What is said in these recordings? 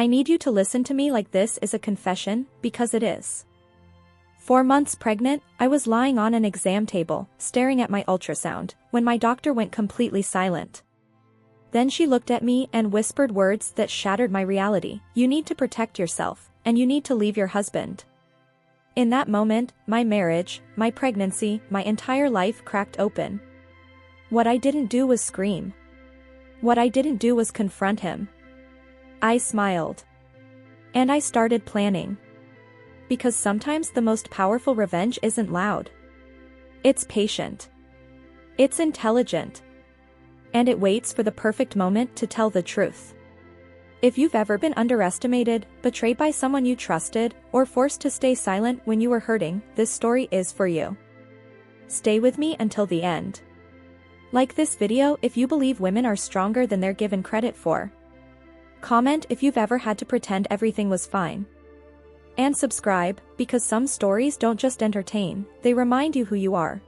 I need you to listen to me like this is a confession, because it is. 4 months pregnant, I was lying on an exam table, staring at my ultrasound, when my doctor went completely silent. Then she looked at me and whispered words that shattered my reality. You need to protect yourself, and you need to leave your husband. In that moment, my marriage, my pregnancy, my entire life cracked open. What I didn't do was scream. What I didn't do was confront him. I smiled. And I started planning. Because sometimes the most powerful revenge isn't loud. It's patient. It's intelligent. And it waits for the perfect moment to tell the truth. If you've ever been underestimated, betrayed by someone you trusted, or forced to stay silent when you were hurting, this story is for you. Stay with me until the end. Like this video if you believe women are stronger than they're given credit for. Comment if you've ever had to pretend everything was fine. And subscribe, because some stories don't just entertain, they remind you who you are.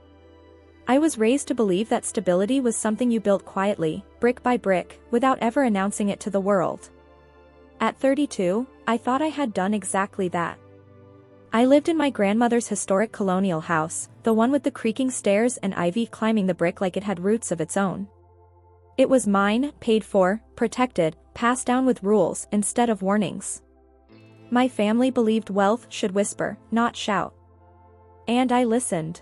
I was raised to believe that stability was something you built quietly, brick by brick, without ever announcing it to the world. At 32, I thought I had done exactly that. I lived in my grandmother's historic colonial house, the one with the creaking stairs and ivy climbing the brick like it had roots of its own. It was mine, paid for, protected, passed down with rules instead of warnings. My family believed wealth should whisper, not shout. And I listened.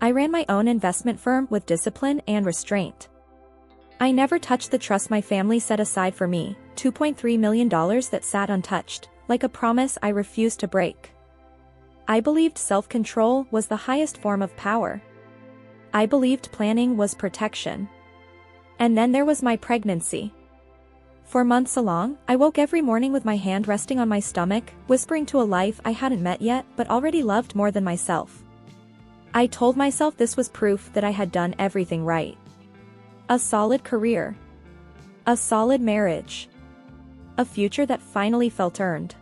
I ran my own investment firm with discipline and restraint. I never touched the trust my family set aside for me, $2.3 million that sat untouched, like a promise I refused to break. I believed self-control was the highest form of power. I believed planning was protection. And then there was my pregnancy. For months along, I woke every morning with my hand resting on my stomach, whispering to a life I hadn't met yet but already loved more than myself. I told myself this was proof that I had done everything right. A solid career. A solid marriage. A future that finally felt earned.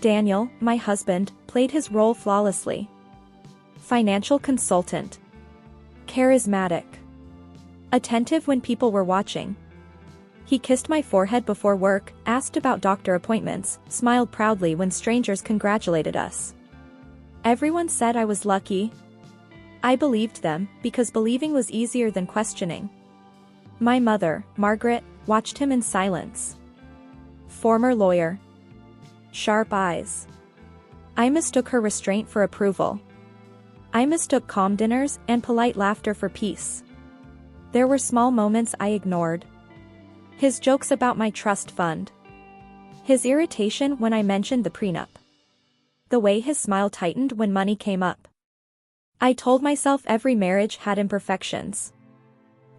Daniel, my husband, played his role flawlessly. Financial consultant. Charismatic. Attentive when people were watching. He kissed my forehead before work, asked about doctor appointments, smiled proudly when strangers congratulated us. Everyone said I was lucky. I believed them, because believing was easier than questioning. My mother, Margaret, watched him in silence. Former lawyer. Sharp eyes. I mistook her restraint for approval. I mistook calm dinners and polite laughter for peace. There were small moments I ignored. His jokes about my trust fund. His irritation when I mentioned the prenup. The way his smile tightened when money came up. I told myself every marriage had imperfections.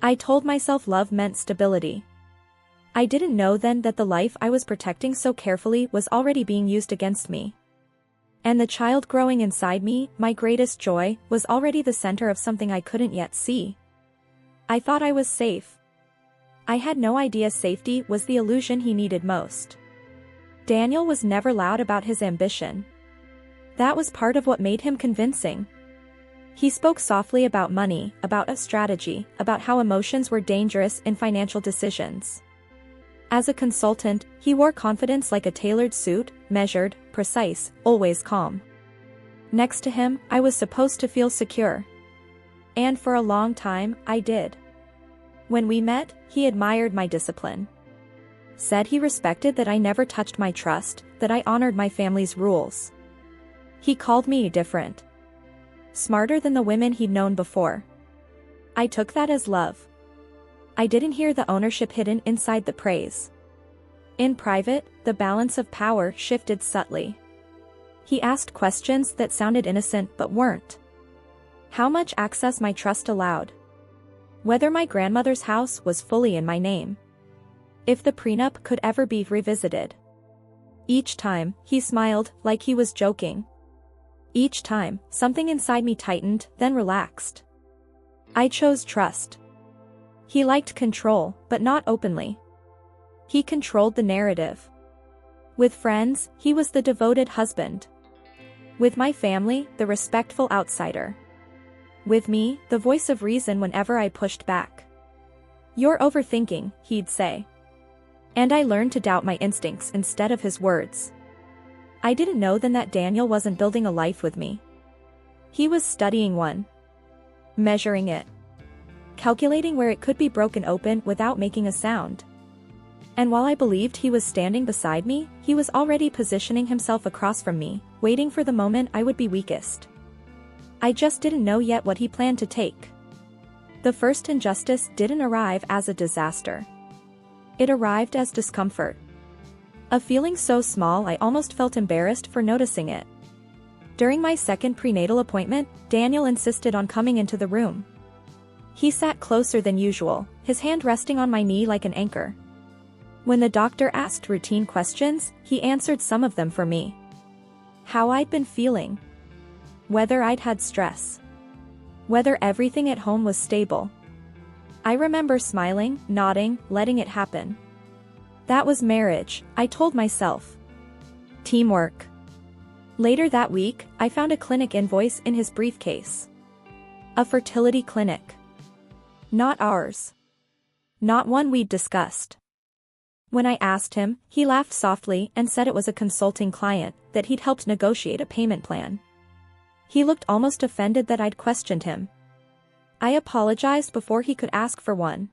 I told myself love meant stability. I didn't know then that the life I was protecting so carefully was already being used against me. And the child growing inside me, my greatest joy, was already the center of something I couldn't yet see. I thought I was safe. I had no idea safety was the illusion he needed most. Daniel was never loud about his ambition. That was part of what made him convincing. He spoke softly about money, about a strategy, about how emotions were dangerous in financial decisions. As a consultant, he wore confidence like a tailored suit, measured, precise, always calm. Next to him, I was supposed to feel secure. And for a long time, I did. When we met, he admired my discipline. Said he respected that I never touched my trust, that I honored my family's rules. He called me different. Smarter than the women he'd known before. I took that as love. I didn't hear the ownership hidden inside the praise. In private, the balance of power shifted subtly. He asked questions that sounded innocent but weren't. How much access my trust allowed. Whether my grandmother's house was fully in my name. If the prenup could ever be revisited. Each time, he smiled, like he was joking. Each time, something inside me tightened, then relaxed. I chose trust. He liked control, but not openly. He controlled the narrative. With friends, he was the devoted husband. With my family, the respectful outsider. With me, the voice of reason whenever I pushed back. "You're overthinking," he'd say. And I learned to doubt my instincts instead of his words. I didn't know then that Daniel wasn't building a life with me. He was studying one. Measuring it. Calculating where it could be broken open without making a sound. And while I believed he was standing beside me, he was already positioning himself across from me, waiting for the moment I would be weakest. I just didn't know yet what he planned to take. The first injustice didn't arrive as a disaster. It arrived as discomfort. A feeling so small I almost felt embarrassed for noticing it. During my second prenatal appointment, Daniel insisted on coming into the room. He sat closer than usual, his hand resting on my knee like an anchor. When the doctor asked routine questions, he answered some of them for me. How I'd been feeling. Whether I'd had stress. Whether everything at home was stable. I remember smiling, nodding, letting it happen. That was marriage, I told myself. Teamwork. Later that week, I found a clinic invoice in his briefcase. A fertility clinic. Not ours. Not one we'd discussed. When I asked him, he laughed softly and said it was a consulting client, that he'd helped negotiate a payment plan. He looked almost offended that I'd questioned him. I apologized before he could ask for one.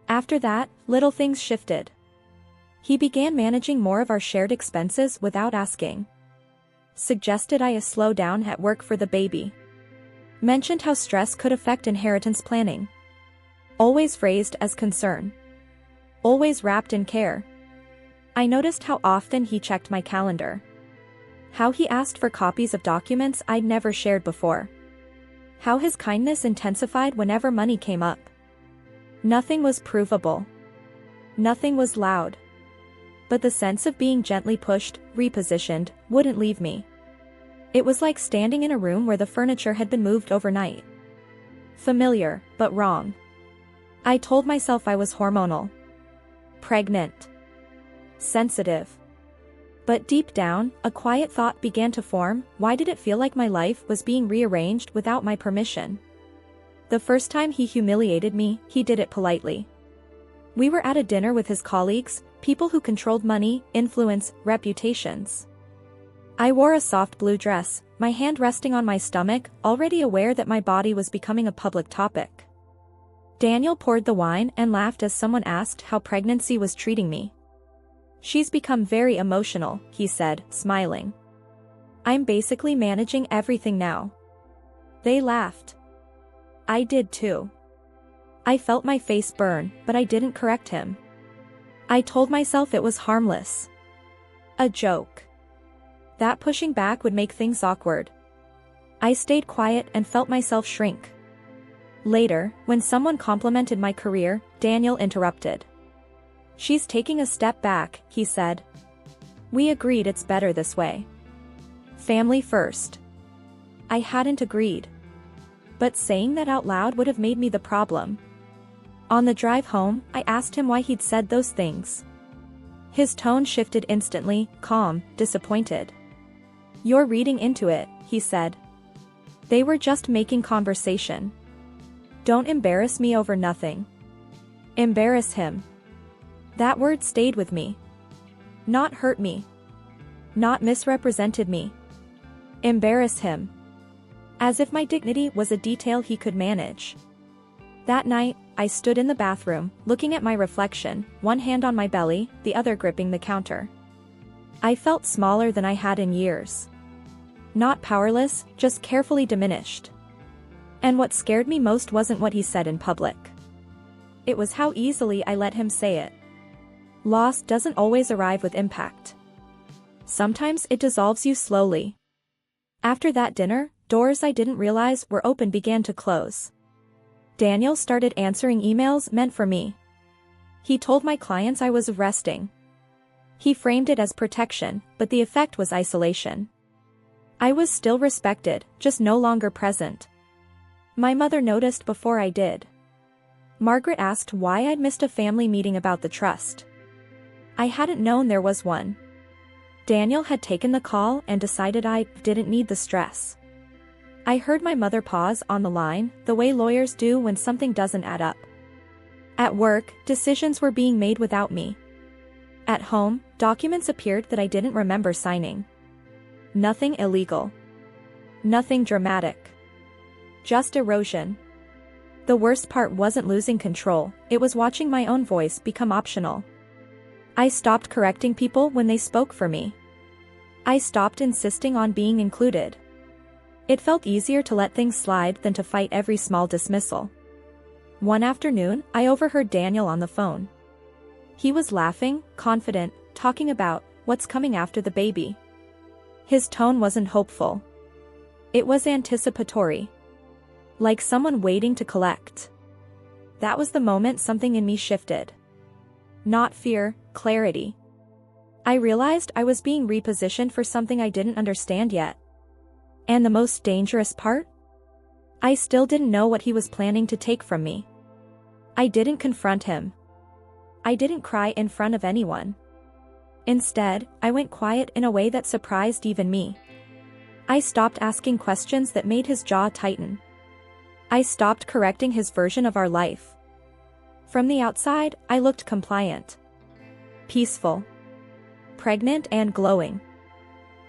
After that, little things shifted. He began managing more of our shared expenses without asking. Suggested I slow down at work for the baby. Mentioned how stress could affect inheritance planning. Always phrased as concern. Always wrapped in care. I noticed how often he checked my calendar. How he asked for copies of documents I'd never shared before. How his kindness intensified whenever money came up. Nothing was provable. Nothing was loud. But the sense of being gently pushed, repositioned, wouldn't leave me. It was like standing in a room where the furniture had been moved overnight. Familiar, but wrong. I told myself I was hormonal. Pregnant. Sensitive. But deep down, a quiet thought began to form: why did it feel like my life was being rearranged without my permission? The first time he humiliated me, he did it politely. We were at a dinner with his colleagues, people who controlled money, influence, reputations. I wore a soft blue dress, my hand resting on my stomach, already aware that my body was becoming a public topic. Daniel poured the wine and laughed as someone asked how pregnancy was treating me. She's become very emotional, he said, smiling. I'm basically managing everything now. They laughed. I did too. I felt my face burn, but I didn't correct him. I told myself it was harmless. A joke. That pushing back would make things awkward. I stayed quiet and felt myself shrink. Later, when someone complimented my career, Daniel interrupted. She's taking a step back, he said. We agreed it's better this way. Family first. I hadn't agreed. But saying that out loud would have made me the problem. On the drive home, I asked him why he'd said those things. His tone shifted instantly, calm, disappointed. You're reading into it, he said. They were just making conversation. Don't embarrass me over nothing. Embarrass him. That word stayed with me. Not hurt me. Not misrepresented me. Embarrass him. As if my dignity was a detail he could manage. That night, I stood in the bathroom, looking at my reflection, one hand on my belly, the other gripping the counter. I felt smaller than I had in years. Not powerless, just carefully diminished. And what scared me most wasn't what he said in public. It was how easily I let him say it. Loss doesn't always arrive with impact. Sometimes it dissolves you slowly. After that dinner, doors I didn't realize were open began to close. Daniel started answering emails meant for me. He told my clients I was resting. He framed it as protection, but the effect was isolation. I was still respected, just no longer present. My mother noticed before I did. Margaret asked why I'd missed a family meeting about the trust. I hadn't known there was one. Daniel had taken the call and decided I didn't need the stress. I heard my mother pause on the line, the way lawyers do when something doesn't add up. At work, decisions were being made without me. At home, documents appeared that I didn't remember signing. Nothing illegal. Nothing dramatic. Just erosion. The worst part wasn't losing control, it was watching my own voice become optional. I stopped correcting people when they spoke for me. I stopped insisting on being included. It felt easier to let things slide than to fight every small dismissal. One afternoon, I overheard Daniel on the phone. He was laughing, confident, talking about what's coming after the baby. His tone wasn't hopeful. It was anticipatory. Like someone waiting to collect. That was the moment something in me shifted. Not fear, clarity. I realized I was being repositioned for something I didn't understand yet. And the most dangerous part? I still didn't know what he was planning to take from me. I didn't confront him. I didn't cry in front of anyone. Instead, I went quiet in a way that surprised even me. I stopped asking questions that made his jaw tighten. I stopped correcting his version of our life. From the outside, I looked compliant. Peaceful. Pregnant and glowing.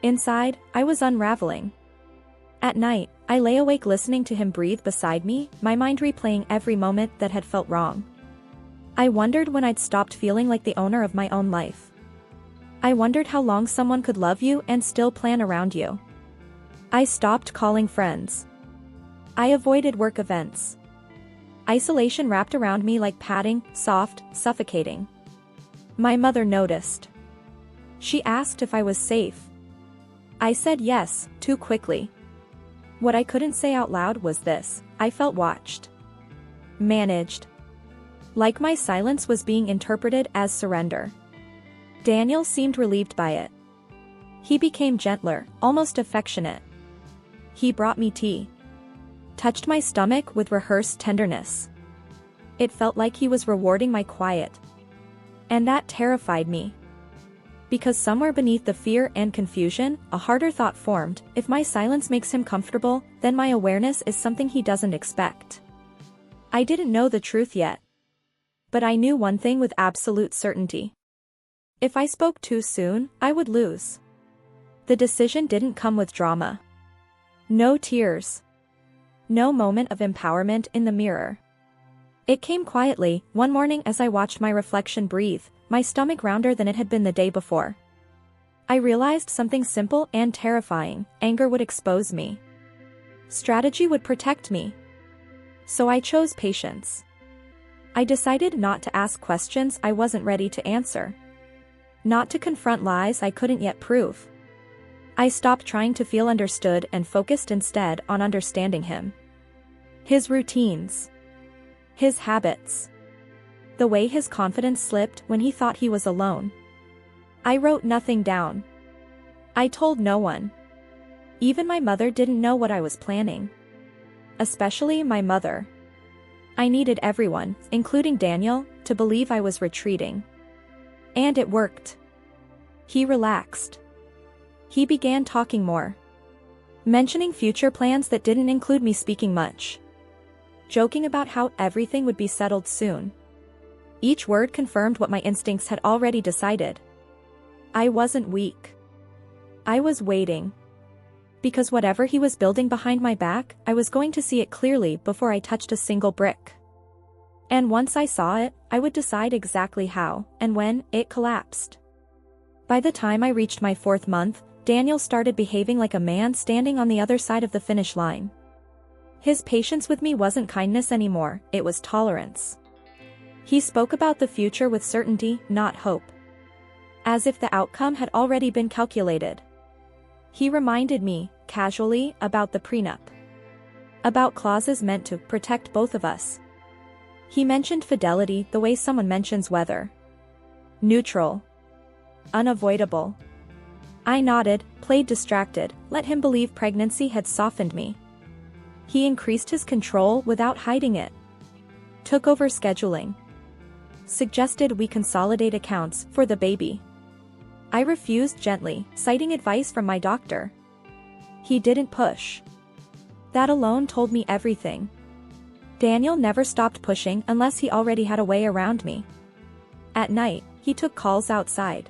Inside, I was unraveling. At night, I lay awake listening to him breathe beside me, my mind replaying every moment that had felt wrong. I wondered when I'd stopped feeling like the owner of my own life. I wondered how long someone could love you and still plan around you. I stopped calling friends. I avoided work events. Isolation wrapped around me like padding, soft, suffocating. My mother noticed. She asked if I was safe. I said yes, too quickly. What I couldn't say out loud was this: I felt watched. Managed. Like my silence was being interpreted as surrender. Daniel seemed relieved by it. He became gentler, almost affectionate. He brought me tea. Touched my stomach with rehearsed tenderness. It felt like he was rewarding my quiet. And that terrified me. Because somewhere beneath the fear and confusion, a harder thought formed: if my silence makes him comfortable, then my awareness is something he doesn't expect. I didn't know the truth yet. But I knew one thing with absolute certainty. If I spoke too soon, I would lose. The decision didn't come with drama. No tears. No moment of empowerment in the mirror. It came quietly, one morning as I watched my reflection breathe, my stomach rounder than it had been the day before. I realized something simple and terrifying: anger would expose me. Strategy would protect me. So I chose patience. I decided not to ask questions I wasn't ready to answer. Not to confront lies I couldn't yet prove. I stopped trying to feel understood and focused instead on understanding him. His routines. His habits. The way his confidence slipped when he thought he was alone. I wrote nothing down. I told no one. Even my mother didn't know what I was planning. Especially my mother. I needed everyone, including Daniel, to believe I was retreating. And it worked. He relaxed. He began talking more. Mentioning future plans that didn't include me speaking much. Joking about how everything would be settled soon. Each word confirmed what my instincts had already decided. I wasn't weak. I was waiting. Because whatever he was building behind my back, I was going to see it clearly before I touched a single brick. And once I saw it, I would decide exactly how and when it collapsed. By the time I reached my 4th month, Daniel started behaving like a man standing on the other side of the finish line. His patience with me wasn't kindness anymore, it was tolerance. He spoke about the future with certainty, not hope. As if the outcome had already been calculated. He reminded me, casually, about the prenup. About clauses meant to protect both of us. He mentioned fidelity the way someone mentions weather. Neutral. Unavoidable. I nodded, played distracted, let him believe pregnancy had softened me. He increased his control without hiding it. Took over scheduling. Suggested we consolidate accounts for the baby. I refused gently, citing advice from my doctor. He didn't push. That alone told me everything. Daniel never stopped pushing unless he already had a way around me. At night, he took calls outside.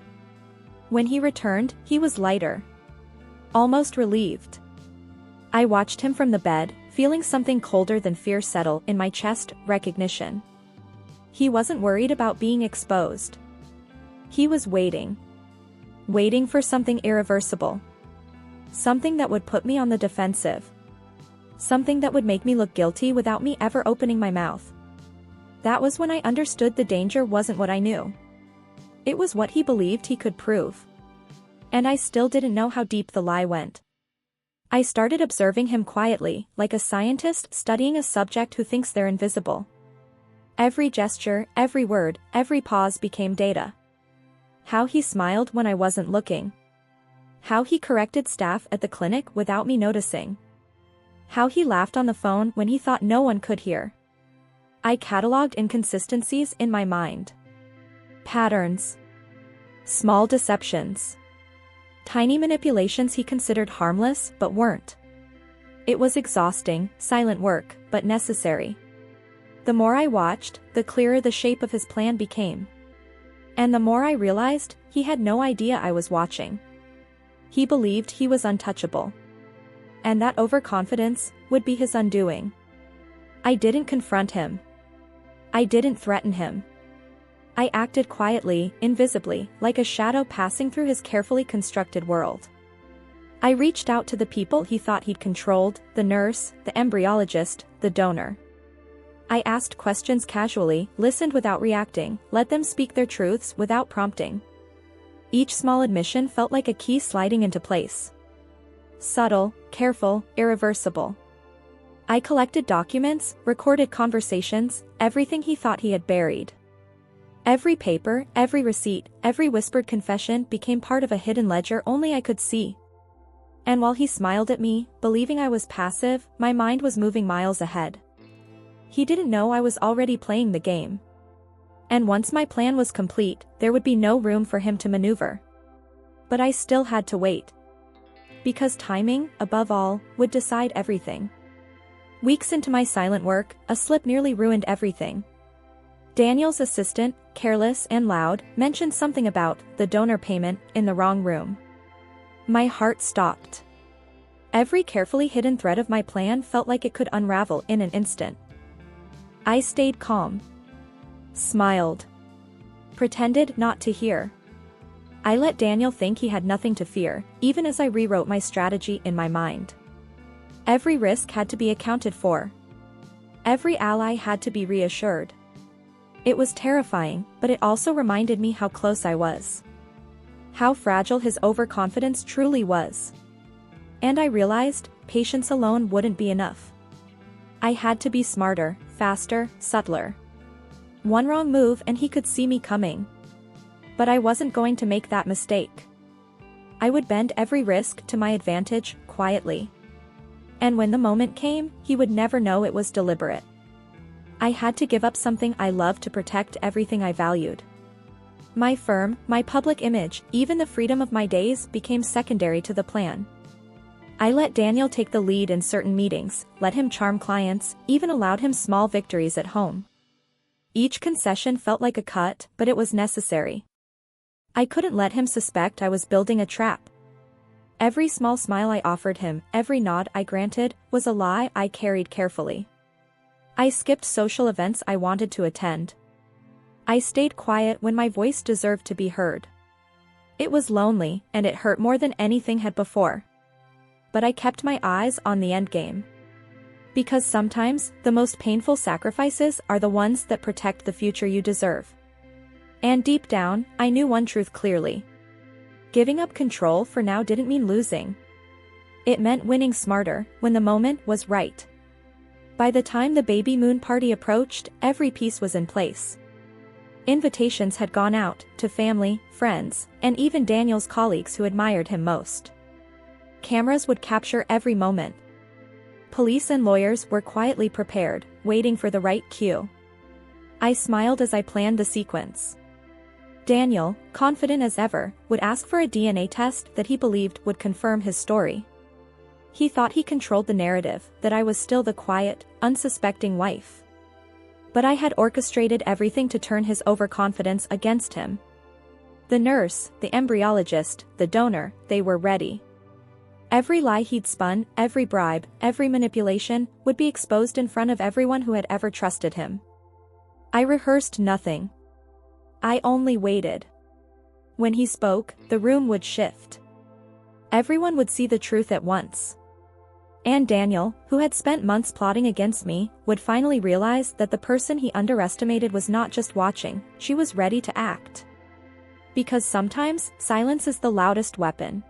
When he returned, he was lighter. Almost relieved. I watched him from the bed, feeling something colder than fear settle in my chest, recognition. He wasn't worried about being exposed. He was waiting. Waiting for something irreversible. Something that would put me on the defensive. Something that would make me look guilty without me ever opening my mouth. That was when I understood the danger wasn't what I knew. It was what he believed he could prove. And I still didn't know how deep the lie went. I started observing him quietly, like a scientist studying a subject who thinks they're invisible. Every gesture, every word, every pause became data. How he smiled when I wasn't looking. How he corrected staff at the clinic without me noticing. How he laughed on the phone when he thought no one could hear. I cataloged inconsistencies in my mind. Patterns. Small deceptions. Tiny manipulations he considered harmless but weren't. It was exhausting, silent work, but necessary. The more I watched, the clearer the shape of his plan became. And the more I realized, he had no idea I was watching. He believed he was untouchable. And that overconfidence would be his undoing. I didn't confront him. I didn't threaten him. I acted quietly, invisibly, like a shadow passing through his carefully constructed world. I reached out to the people he thought he'd controlled, the nurse, the embryologist, the donor. I asked questions casually, listened without reacting, let them speak their truths without prompting. Each small admission felt like a key sliding into place. Subtle, careful, irreversible. I collected documents, recorded conversations, everything he thought he had buried. Every paper, every receipt, every whispered confession became part of a hidden ledger only I could see. And while he smiled at me, believing I was passive, my mind was moving miles ahead. He didn't know I was already playing the game. And once my plan was complete, there would be no room for him to maneuver. But I still had to wait. Because timing, above all, would decide everything. Weeks into my silent work, a slip nearly ruined everything. Daniel's assistant, careless and loud, mentioned something about the donor payment in the wrong room. My heart stopped. Every carefully hidden thread of my plan felt like it could unravel in an instant. I stayed calm. Smiled. Pretended not to hear. I let Daniel think he had nothing to fear, even as I rewrote my strategy in my mind. Every risk had to be accounted for. Every ally had to be reassured. It was terrifying, but it also reminded me how close I was. How fragile his overconfidence truly was. And I realized, patience alone wouldn't be enough. I had to be smarter, faster, subtler. One wrong move and he could see me coming. But I wasn't going to make that mistake. I would bend every risk to my advantage, quietly. And when the moment came, he would never know it was deliberate. I had to give up something I loved to protect everything I valued. My firm, my public image, even the freedom of my days became secondary to the plan. I let Daniel take the lead in certain meetings, let him charm clients, even allowed him small victories at home. Each concession felt like a cut, but it was necessary. I couldn't let him suspect I was building a trap. Every small smile I offered him, every nod I granted, was a lie I carried carefully. I skipped social events I wanted to attend. I stayed quiet when my voice deserved to be heard. It was lonely, and it hurt more than anything had before. But I kept my eyes on the endgame. Because sometimes, the most painful sacrifices are the ones that protect the future you deserve. And deep down, I knew one truth clearly. Giving up control for now didn't mean losing. It meant winning smarter, when the moment was right. By the time the baby moon party approached, every piece was in place. Invitations had gone out, to family, friends, and even Daniel's colleagues who admired him most. Cameras would capture every moment. Police and lawyers were quietly prepared, waiting for the right cue. I smiled as I planned the sequence. Daniel, confident as ever, would ask for a DNA test that he believed would confirm his story. He thought he controlled the narrative, that I was still the quiet, unsuspecting wife. But I had orchestrated everything to turn his overconfidence against him. The nurse, the embryologist, the donor, they were ready. Every lie he'd spun, every bribe, every manipulation, would be exposed in front of everyone who had ever trusted him. I rehearsed nothing. I only waited. When he spoke, the room would shift. Everyone would see the truth at once. And Daniel, who had spent months plotting against me, would finally realize that the person he underestimated was not just watching, she was ready to act. Because sometimes, silence is the loudest weapon.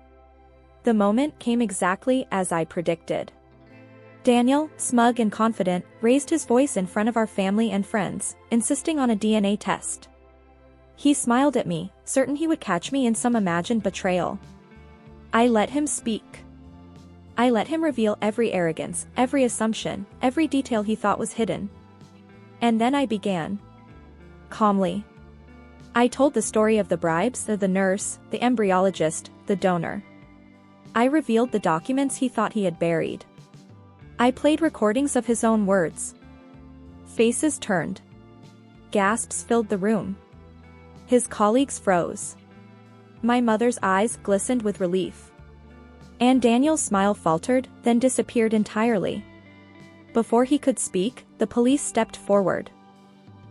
The moment came exactly as I predicted. Daniel, smug and confident, raised his voice in front of our family and friends, insisting on a DNA test. He smiled at me, certain he would catch me in some imagined betrayal. I let him speak. I let him reveal every arrogance, every assumption, every detail he thought was hidden. And then I began. Calmly. I told the story of the bribes, of the nurse, the embryologist, the donor. I revealed the documents he thought he had buried. I played recordings of his own words. Faces turned. Gasps filled the room. His colleagues froze. My mother's eyes glistened with relief. And Daniel's smile faltered, then disappeared entirely. Before he could speak, the police stepped forward.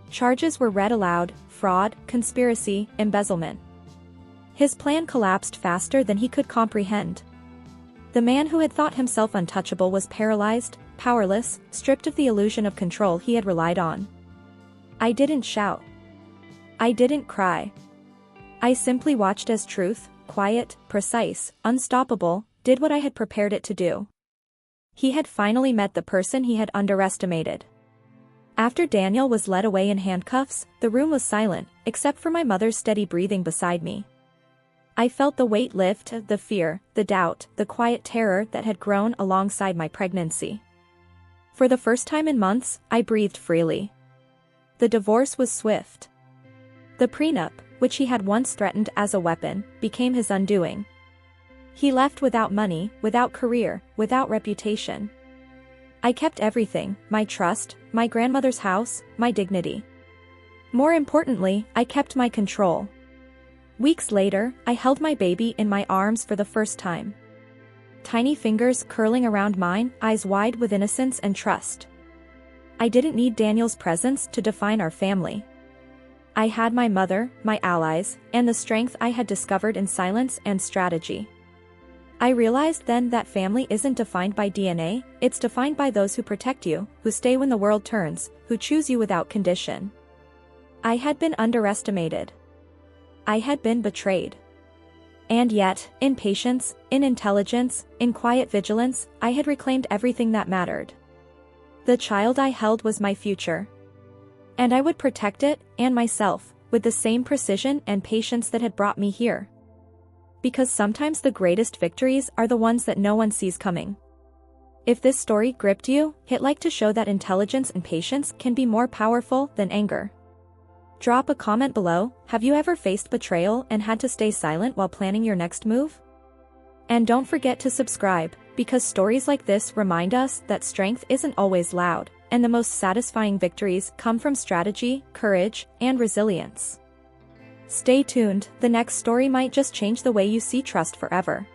Charges were read aloud: fraud, conspiracy, embezzlement. His plan collapsed faster than he could comprehend. The man who had thought himself untouchable was paralyzed, powerless, stripped of the illusion of control he had relied on. I didn't shout. I didn't cry. I simply watched as truth, quiet, precise, unstoppable, did what I had prepared it to do. He had finally met the person he had underestimated. After Daniel was led away in handcuffs, the room was silent, except for my mother's steady breathing beside me. I felt the weight lift, the fear, the doubt, the quiet terror that had grown alongside my pregnancy. For the first time in months, I breathed freely. The divorce was swift. The prenup, which he had once threatened as a weapon, became his undoing. He left without money, without career, without reputation. I kept everything: my trust, my grandmother's house, my dignity. More importantly, I kept my control. Weeks later, I held my baby in my arms for the first time. Tiny fingers curling around mine, eyes wide with innocence and trust. I didn't need Daniel's presence to define our family. I had my mother, my allies, and the strength I had discovered in silence and strategy. I realized then that family isn't defined by DNA, it's defined by those who protect you, who stay when the world turns, who choose you without condition. I had been underestimated. I had been betrayed. And yet, in patience, in intelligence, in quiet vigilance, I had reclaimed everything that mattered. The child I held was my future. And I would protect it, and myself, with the same precision and patience that had brought me here. Because sometimes the greatest victories are the ones that no one sees coming. If this story gripped you, hit like to show that intelligence and patience can be more powerful than anger. Drop a comment below: have you ever faced betrayal and had to stay silent while planning your next move? And don't forget to subscribe, because stories like this remind us that strength isn't always loud, and the most satisfying victories come from strategy, courage, and resilience. Stay tuned, the next story might just change the way you see trust forever.